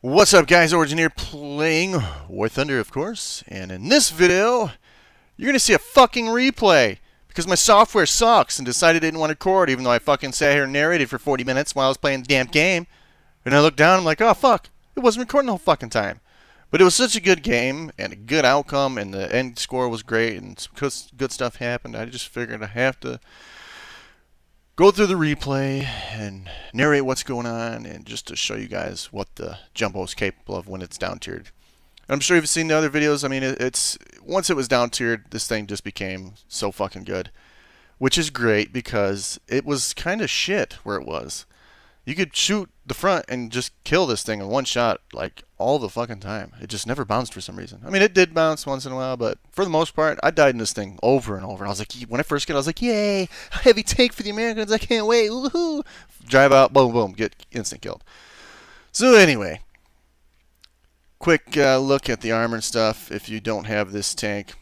What's up, guys? Origin here playing WarThunder, of course. And in this video, you're going to see a fucking replay. Because my software sucks and decided it didn't want to record, even though I fucking sat here and narrated for 40 minutes while I was playing the damn game. And I looked down, I'm like, oh fuck, it wasn't recording the whole fucking time. But it was such a good game, and a good outcome, and the end score was great, and some good stuff happened. I just figured I have to go through the replay and narrate what's going on, and just to show you guys what the jumbo is capable of when it's down tiered. I'm sure you've seen the other videos. I mean, it's once it was down tiered, this thing just became so fucking good, which is great because it was kind of shit where it was. You could shoot the front and just kill this thing in one shot, like all the fucking time. It just never bounced for some reason. I mean, it did bounce once in a while, but for the most part, I died in this thing over and over. I was like, when I first get it, I was like, yay, heavy tank for the Americans, I can't wait, woohoo! Drive out, boom, boom, get instant killed. So anyway, quick look at the armor and stuff if you don't have this tank.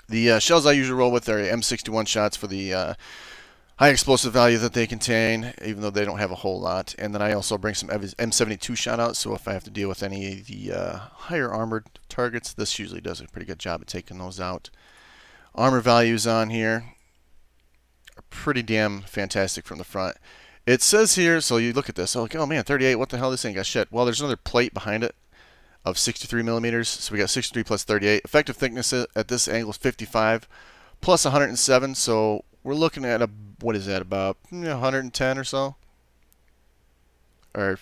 The shells I usually roll with are M61 shots for the high explosive value that they contain, even though they don't have a whole lot. And then I also bring some M72 shot out, so if I have to deal with any of the higher armored targets, this usually does a pretty good job of taking those out. Armor values on here are pretty damn fantastic from the front. It says here, so you look at this, like, oh man, 38, what the hell, this ain't got shit. Well, there's another plate behind it of 63 millimeters, so we got 63 plus 38. Effective thickness at this angle is 55 plus 107, so we're looking at what is that, about 110 or so? Or,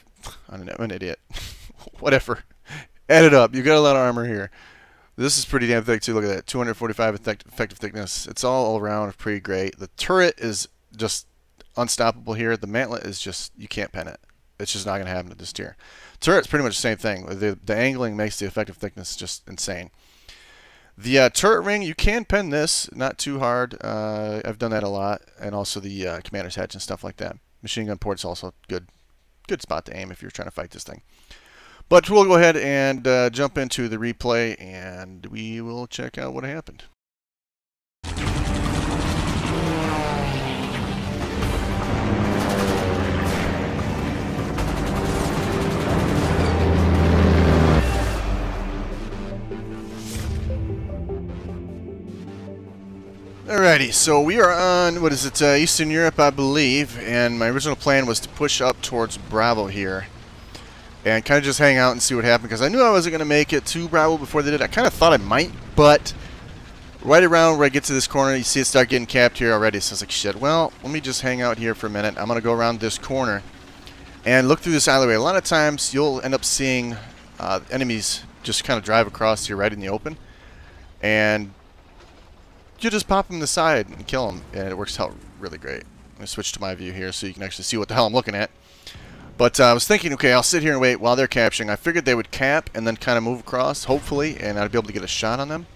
I don't know, I'm an idiot. Whatever. Add it up. You got a lot of armor here. This is pretty damn thick too. Look at that. 245 effective thickness. It's all around pretty great. The turret is just unstoppable here. The mantlet is just, you can't pen it. It's just not going to happen at this tier. Turret's pretty much the same thing. The angling makes the effective thickness just insane. The turret ring, you can pen this, not too hard. I've done that a lot, and also the commander's hatch and stuff like that. Machine gun port's also good spot to aim if you're trying to fight this thing. But we'll go ahead and jump into the replay, and we will check out what happened. Alrighty, so we are on, what is it, Eastern Europe, I believe, and my original plan was to push up towards Bravo here and kind of just hang out and see what happened, because I knew I wasn't going to make it to Bravo before they did. I kind of thought I might, but right around where I get to this corner, you see it start getting capped here already, so I was like, shit, well, let me just hang out here for a minute. I'm going to go around this corner and look through this alleyway. A lot of times you'll end up seeing enemies just kind of drive across here right in the open, and you just pop them in the side and kill them, and it works out really great. Let me switch to my view here so you can actually see what the hell I'm looking at. But I was thinking, okay, I'll sit here and wait while they're capturing. I figured they would cap and then kind of move across, hopefully, and I'd be able to get a shot on them.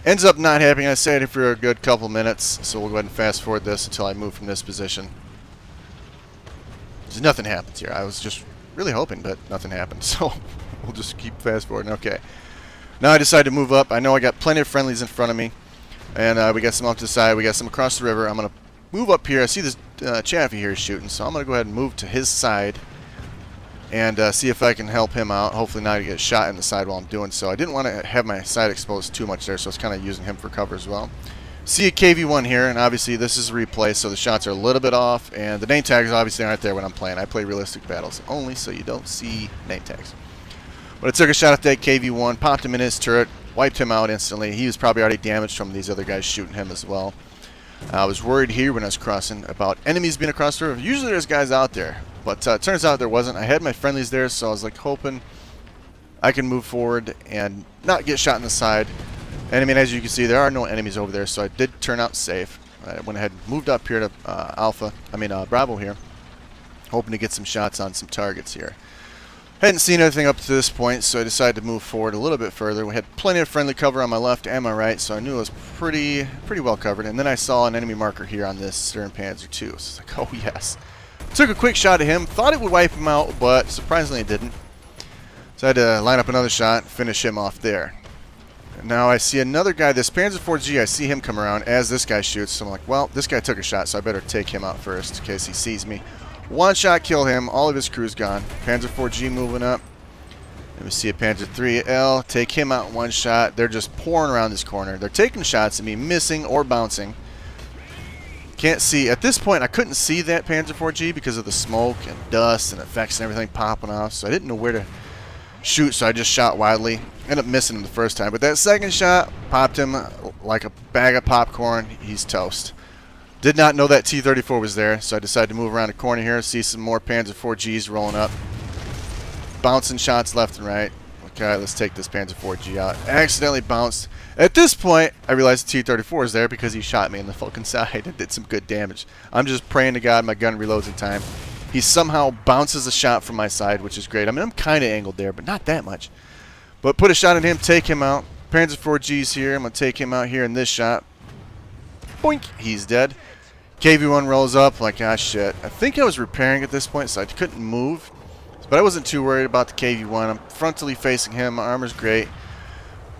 Ends up not happening. I sat here for a good couple minutes, so we'll go ahead and fast forward this until I move from this position. Because nothing happens here. I was just really hoping, but nothing happened, so we'll just keep fast forwarding. Okay. Now I decided to move up. I know I got plenty of friendlies in front of me. And we got some off to the side. We got some across the river. I'm going to move up here. I see this Chaffee here shooting, so I'm going to go ahead and move to his side and see if I can help him out. Hopefully not to get shot in the side while I'm doing so. I didn't want to have my side exposed too much there, so I was kind of using him for cover as well. See a KV-1 here, and obviously this is a replay, so the shots are a little bit off, and the name tags obviously aren't there when I'm playing. I play realistic battles only, so you don't see name tags. But I took a shot at that KV-1, popped him in his turret, wiped him out instantly. He was probably already damaged from these other guys shooting him as well. I was worried here when I was crossing about enemies being across the river. Usually there's guys out there, but it turns out there wasn't. I had my friendlies there, so I was like hoping I can move forward and not get shot in the side. And I mean, as you can see, there are no enemies over there, so I did turn out safe. I went ahead and moved up here to Bravo here, hoping to get some shots on some targets here. Hadn't seen anything up to this point, so I decided to move forward a little bit further. We had plenty of friendly cover on my left and my right, so I knew it was pretty well covered. And then I saw an enemy marker here on this Stern Panzer II. So I was like, oh yes. Took a quick shot at him, thought it would wipe him out, but surprisingly it didn't. So I had to line up another shot, finish him off there. And now I see another guy, this Panzer IV-G, I see him come around as this guy shoots. So I'm like, well, this guy took a shot, so I better take him out first in case he sees me. One shot kill him, all of his crew's gone. Panzer IV-G moving up. And we see a Panzer 3L. Take him out in one shot. They're just pouring around this corner. They're taking shots at me, missing or bouncing. Can't see. At this point, I couldn't see that Panzer 4G because of the smoke and dust and effects and everything popping off. So I didn't know where to shoot, so I just shot wildly. Ended up missing him the first time. But that second shot popped him like a bag of popcorn. He's toast. Did not know that T-34 was there, so I decided to move around the corner here, see some more Panzer 4Gs rolling up. Bouncing shots left and right. Okay, let's take this Panzer 4G out. Accidentally bounced. At this point, I realized the T-34 is there because he shot me in the fucking side and did some good damage. I'm just praying to God my gun reloads in time. He somehow bounces a shot from my side, which is great. I mean, I'm kind of angled there, but not that much. But put a shot at him, take him out. Panzer 4G's here. I'm going to take him out here in this shot. Boink! He's dead. KV-1 rolls up like, ah, shit. I think I was repairing at this point, so I couldn't move. But I wasn't too worried about the KV-1. I'm frontally facing him. My armor's great.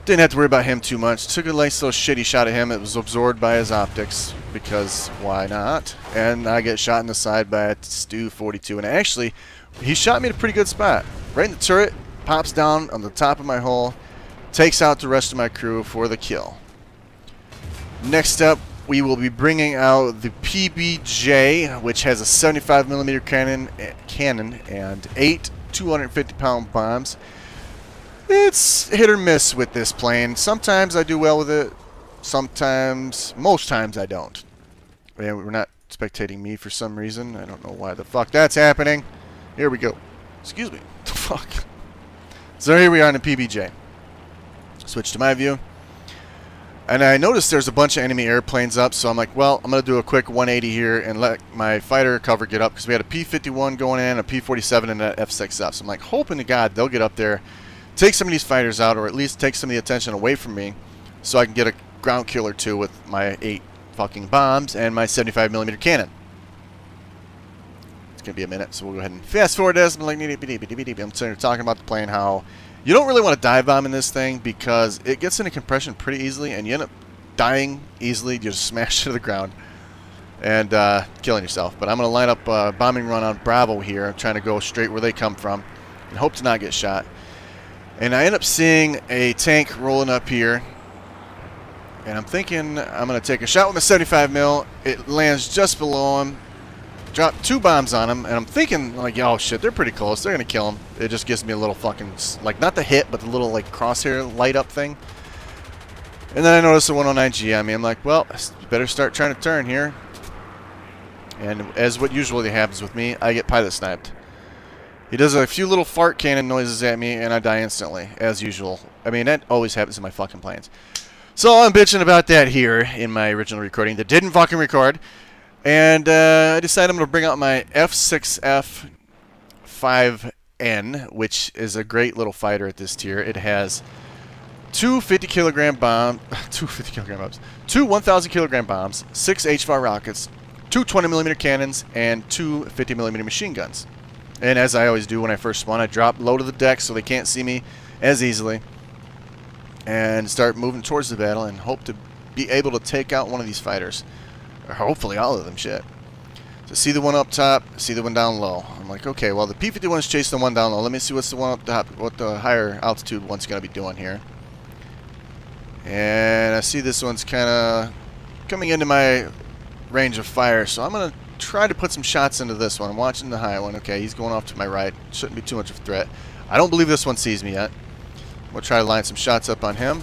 Didn't have to worry about him too much. Took a nice little shitty shot at him. It was absorbed by his optics, because why not? And I get shot in the side by a Stu 42. And actually, he shot me at a pretty good spot. Right in the turret, pops down on the top of my hull, takes out the rest of my crew for the kill. Next up, we will be bringing out the PBJ, which has a 75mm cannon and 8 250-pound bombs. It's hit or miss with this plane. Sometimes I do well with it. Sometimes, most times I don't. And we're not spectating me for some reason. I don't know why the fuck that's happening. Here we go. Excuse me. The fuck. So here we are in the PBJ. Switch to my view. And I noticed there's a bunch of enemy airplanes up, so I'm like, well, I'm going to do a quick 180 here and let my fighter cover get up, because we had a P-51 going in, a P-47, and an F-6F. So I'm like, hoping to God they'll get up there, take some of these fighters out, or at least take some of the attention away from me, so I can get a ground kill or two with my 8 fucking bombs and my 75mm cannon. It's going to be a minute, so we'll go ahead and fast forward this. I'm like, I'm sitting here talking about the plane, how you don't really want to dive bomb in this thing because it gets into compression pretty easily, and you end up dying easily. You just smash to the ground and killing yourself. But I'm going to line up a bombing run on Bravo here. I'm trying to go straight where they come from and hope to not get shot. And I end up seeing a tank rolling up here. And I'm thinking I'm going to take a shot with my 75mm. It lands just below him. Drop 2 bombs on him, and I'm thinking, like, oh shit, they're pretty close. They're going to kill him. It just gives me a little fucking, like, not the hit, but the little, like, crosshair light up thing. And then I notice the 109G on me. I'm like, well, better start trying to turn here. And as what usually happens with me, I get pilot sniped. He does a few little fart cannon noises at me, and I die instantly, as usual. I mean, that always happens in my fucking planes. So I'm bitching about that here in my original recording that didn't fucking record. And I decided I'm going to bring out my F6F5N, which is a great little fighter at this tier. It has 2 50-kilogram bombs, 2 1,000-kilogram bombs, 6 HVAR rockets, 2 20mm cannons, and 2 50mm machine guns. And as I always do when I first spawn, I drop low to the deck so they can't see me as easily, and start moving towards the battle and hope to be able to take out one of these fighters. Or hopefully all of them, shit. So see the one up top, see the one down low. I'm like, okay, well the P-51 is chasing the one down low. Let me see what's the one up top, what the higher altitude one's going to be doing here. And I see this one's kind of coming into my range of fire, so I'm going to try to put some shots into this one. I'm watching the high one. Okay, he's going off to my right. Shouldn't be too much of a threat. I don't believe this one sees me yet. We'll try to line some shots up on him.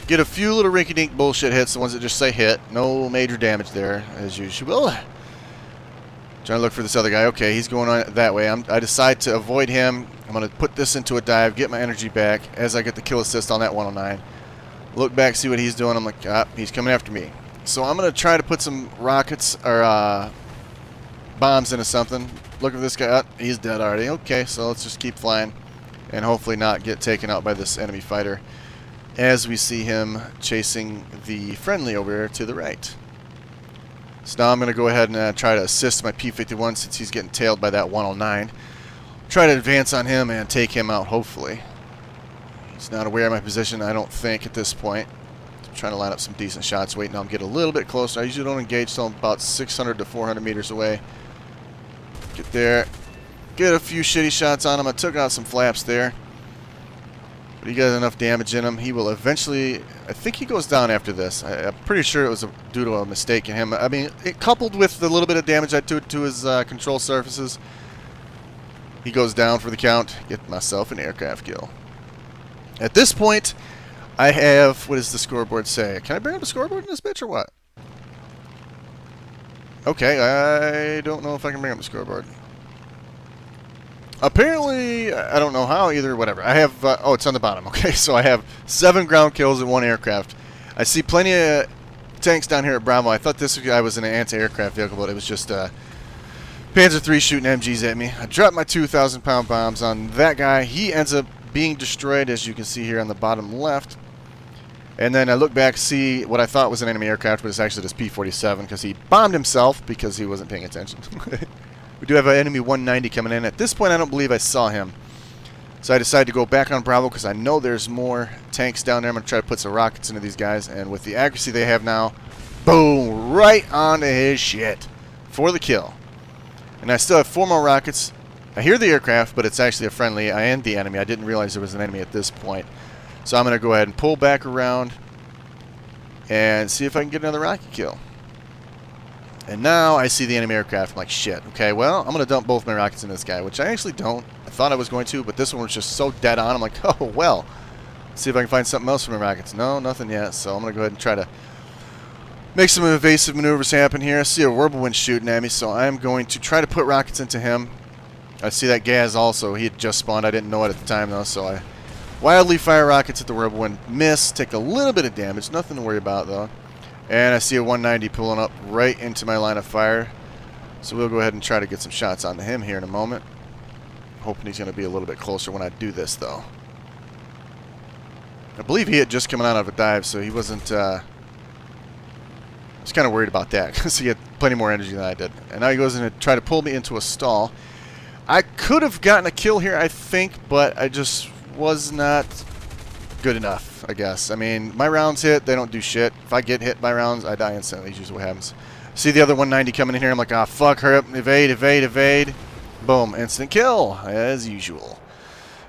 Get a few little rinky-dink bullshit hits, the ones that just say hit. No major damage there, as usual. Trying to look for this other guy. Okay, he's going on that way. I decide to avoid him. I'm going to put this into a dive, get my energy back as I get the kill assist on that 109. Look back, see what he's doing. I'm like, ah, he's coming after me. So I'm going to try to put some rockets or bombs into something. Look at this guy. Oh, he's dead already. Okay, so let's just keep flying and hopefully not get taken out by this enemy fighter, as we see him chasing the friendly over here to the right. So now I'm going to go ahead and try to assist my P-51 since he's getting tailed by that 109. Try to advance on him and take him out, hopefully. He's not aware of my position, I don't think, at this point. I'm trying to line up some decent shots. Wait, now I'm getting a little bit closer. I usually don't engage till I'm about 600 to 400 meters away. Get there. get a few shitty shots on him. I took out some flaps there. But he got enough damage in him. He will eventually... I think he goes down after this. I'm pretty sure it was due to a mistake in him. I mean, it coupled with the little bit of damage I took to his control surfaces, he goes down for the count. Get myself an aircraft kill. At this point, I have... What does the scoreboard say? Can I bring up a scoreboard in this bitch or what? Okay, I don't know if I can bring up the scoreboard. Apparently, I don't know how either, whatever. I have, oh, it's on the bottom. Okay, so I have 7 ground kills in 1 aircraft. I see plenty of tanks down here at Bravo. I thought this guy was in an anti-aircraft vehicle, but it was just Panzer III shooting MGs at me. I dropped my 2,000-pound bombs on that guy. He ends up being destroyed, as you can see here on the bottom left. And then I look back, see what I thought was an enemy aircraft, but it's actually this P-47, because he bombed himself because he wasn't paying attention. We do have an enemy 190 coming in. At this point, I don't believe I saw him. So I decided to go back on Bravo because I know there's more tanks down there. I'm going to try to put some rockets into these guys. And with the accuracy they have now, boom, right onto his shit for the kill. And I still have 4 more rockets. I hear the aircraft, but it's actually a friendly and the enemy. I didn't realize there was an enemy at this point. So I'm going to go ahead and pull back around and see if I can get another rocket kill. And now I see the enemy aircraft. I'm like, shit. Okay, well, I'm going to dump both my rockets in this guy, which I actually don't. I thought I was going to, but this one was just so dead on. I'm like, oh, well. Let's see if I can find something else for my rockets. No, nothing yet. So I'm going to go ahead and try to make some evasive maneuvers happen here. I see a whirlwind shooting at me, so I'm going to try to put rockets into him. I see that Gaz also. He had just spawned. I didn't know it at the time, though, so I wildly fire rockets at the whirlwind. Miss. Take a little bit of damage. Nothing to worry about, though. And I see a 190 pulling up right into my line of fire. So we'll go ahead and try to get some shots onto him here in a moment. Hoping he's going to be a little bit closer when I do this, though. I believe he had just come out of a dive, so he wasn't... I was kind of worried about that, because he had plenty more energy than I did. And now he goes in to try to pull me into a stall. I could have gotten a kill here, I think, but I just was not good enough, I guess. I mean, my rounds hit, they don't do shit. If I get hit by rounds, I die instantly. That's usually what happens. See the other 190 coming in here. I'm like, ah, fuck, hurry up, evade, evade, evade. Boom, instant kill, as usual.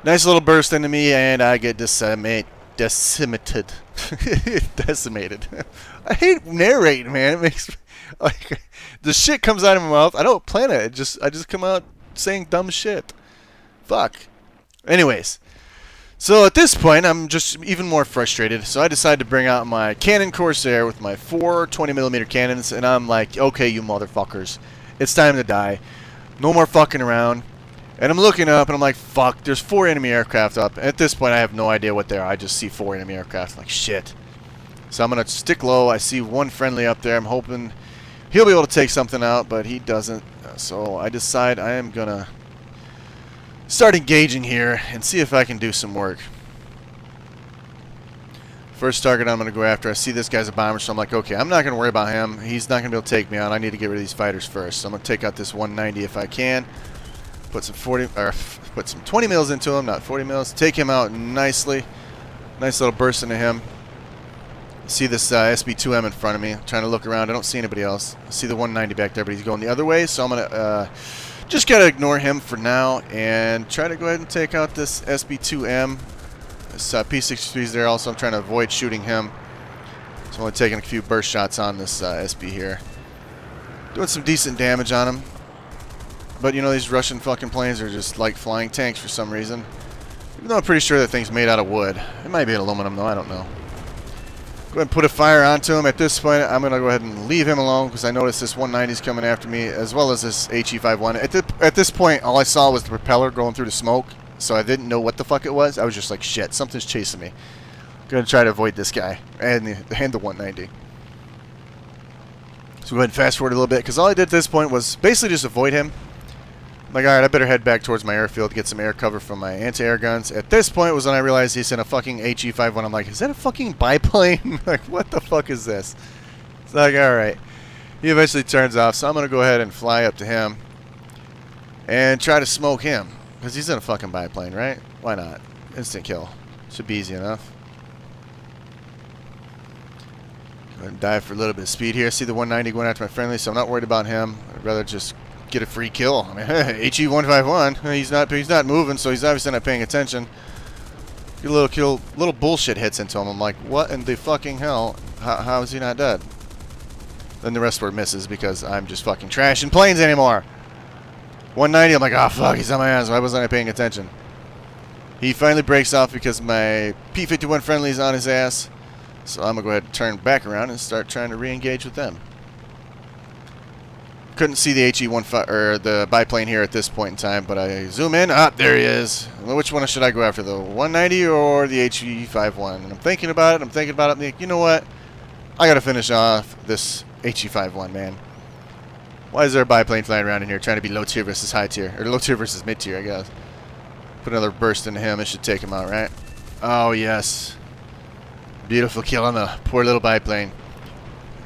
Nice little burst into me, and I get decimated. Decimated. I hate narrating, man. It makes me, like, the shit comes out of my mouth. I don't plan it. I just come out saying dumb shit. Fuck. Anyways. So at this point, I'm just even more frustrated. So I decided to bring out my Canon Corsair with my 4 20mm cannons, and I'm like, okay, you motherfuckers, it's time to die. No more fucking around. And I'm looking up, and I'm like, fuck, there's 4 enemy aircraft up. At this point, I have no idea what they are. I just see 4 enemy aircraft. I'm like, shit. So I'm going to stick low. I see one friendly up there. I'm hoping he'll be able to take something out, but he doesn't. So I decide I am going to start engaging here and see if I can do some work. First target I'm going to go after. I see this guy's a bomber, so I'm like, okay, I'm not going to worry about him. He's not going to be able to take me out. I need to get rid of these fighters first. So I'm going to take out this 190 if I can. Put some 20 mils into him, not 40 mils. Take him out nicely. Nice little burst into him. See this SB2M in front of me. I'm trying to look around. I don't see anybody else. I see the 190 back there, but he's going the other way, so I'm going to just got to ignore him for now and try to go ahead and take out this SB2M. This P63 is there also. I'm trying to avoid shooting him. So I'm only taking a few burst shots on this SB here. Doing some decent damage on him. But, you know, these Russian fucking planes are just like flying tanks for some reason. Even though I'm pretty sure that thing's made out of wood. It might be aluminum, though. I don't know. Go ahead and put a fire onto him. At this point, I'm going to go ahead and leave him alone because I noticed this 190's coming after me, as well as this HE51. At this point, all I saw was the propeller going through the smoke, so I didn't know what the fuck it was. I was just like, shit, something's chasing me. I'm going to try to avoid this guy and the 190. So go ahead and fast forward a little bit, because all I did at this point was basically just avoid him. I'm like, alright, I better head back towards my airfield to get some air cover from my anti-air guns. At this point was when I realized he's in a fucking HE51. I'm like, is that a fucking biplane? Like, what the fuck is this? It's like, alright. He eventually turns off, so I'm going to go ahead and fly up to him and try to smoke him. Because he's in a fucking biplane, right? Why not? Instant kill. Should be easy enough. Go ahead and dive for a little bit of speed here. See the 190 going after my friendly, so I'm not worried about him. I'd rather just get a free kill. I mean, HE-151. He's not moving, so he's obviously not paying attention. Get a little kill, little bullshit hits into him. I'm like, what in the fucking hell? How is he not dead? Then the rest were misses because I'm just fucking trashing planes anymore. 190. I'm like, oh fuck, he's on my ass. Why wasn't I paying attention? He finally breaks off because my P-51 friendly is on his ass. So I'm gonna go ahead and turn back around and start trying to re-engage with them. Couldn't see the HE-15 or the biplane here at this point in time, but I zoom in. Ah, there he is. Well, which one should I go after, the 190 or the HE-51? And I'm thinking about it. I'm like, you know what? I gotta finish off this HE-51, man. Why is there a biplane flying around in here trying to be low tier versus high tier, or low tier versus mid tier, I guess? Put another burst into him. It should take him out, right? Oh yes. Beautiful kill on the poor little biplane.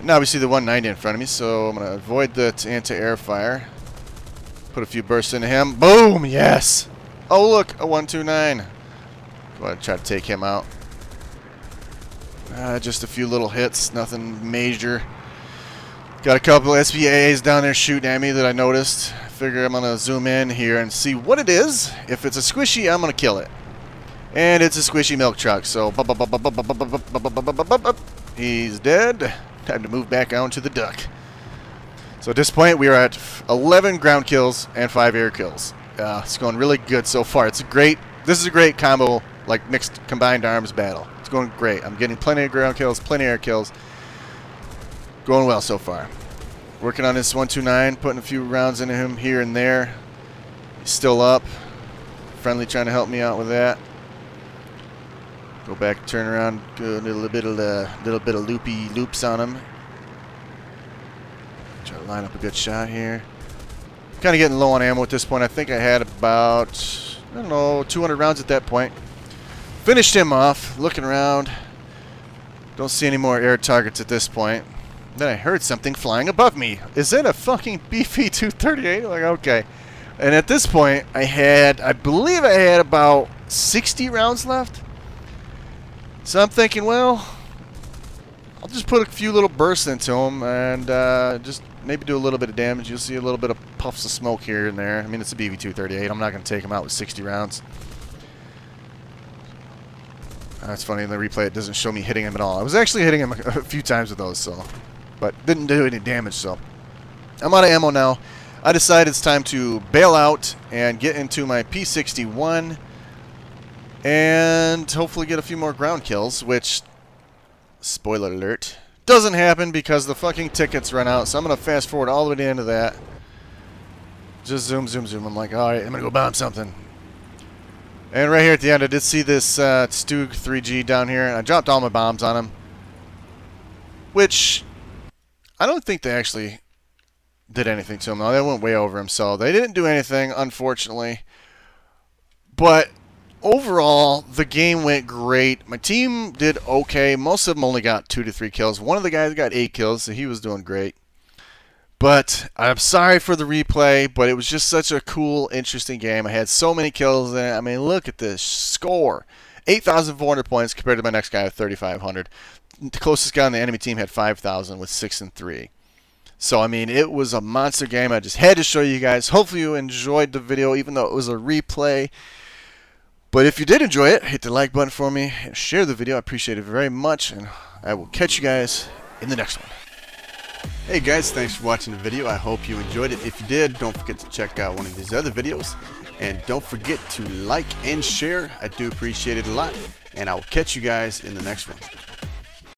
Now we see the 190 in front of me, so I'm going to avoid the anti-air fire. Put a few bursts into him. Boom! Yes! Oh, look! A 129. Go ahead and try to take him out. Just a few little hits. Nothing major. Got a couple of SPAs down there shooting at me that I noticed. Figure I'm going to zoom in here and see what it is. If it's a squishy, I'm going to kill it. And it's a squishy milk truck, so... He's dead. Time to move back on to the duck. So at this point, we are at 11 ground kills and 5 air kills. It's going really good so far. This is a great combo, like mixed combined arms battle. It's going great. I'm getting plenty of ground kills, plenty of air kills. Going well so far. Working on this 129, putting a few rounds into him here and there. He's still up. Friendly trying to help me out with that. Go back, turn around, do a little bit of loopy loops on him. Try to line up a good shot here. Kind of getting low on ammo at this point. I think I had about, I don't know, 200 rounds at that point. Finished him off, looking around. Don't see any more air targets at this point. Then I heard something flying above me. Is it a fucking BP-238? Like, okay. And at this point, I believe I had about 60 rounds left. So I'm thinking, well, I'll just put a few little bursts into him and just maybe do a little bit of damage. You'll see a little bit of puffs of smoke here and there. I mean, it's a BB-238. I'm not going to take him out with 60 rounds. That's funny. In the replay, it doesn't show me hitting him at all. I was actually hitting him a few times with those, so, but didn't do any damage, so. I'm out of ammo now. I decided it's time to bail out and get into my P-61. And hopefully get a few more ground kills, which, spoiler alert, doesn't happen because the fucking tickets run out. So I'm going to fast forward all the way to the end of that. Just zoom, zoom, zoom. I'm like, alright, I'm going to go bomb something. And right here at the end, I did see this Stug 3G down here, and I dropped all my bombs on him. Which, I don't think they actually did anything to him. No, they went way over him, so they didn't do anything, unfortunately. But overall, the game went great. My team did okay. Most of them only got 2 to 3 kills. One of the guys got 8 kills, so he was doing great. But I'm sorry for the replay, but it was just such a cool, interesting game. I had so many kills in it. I mean, look at this score. 8,400 points compared to my next guy with 3,500. The closest guy on the enemy team had 5,000 with 6 and 3. So, I mean, it was a monster game. I just had to show you guys. Hopefully you enjoyed the video, even though it was a replay. But if you did enjoy it, hit the like button for me. And share the video. I appreciate it very much. And I will catch you guys in the next one. Hey guys, thanks for watching the video. I hope you enjoyed it. If you did, don't forget to check out one of these other videos. And don't forget to like and share. I do appreciate it a lot. And I will catch you guys in the next one.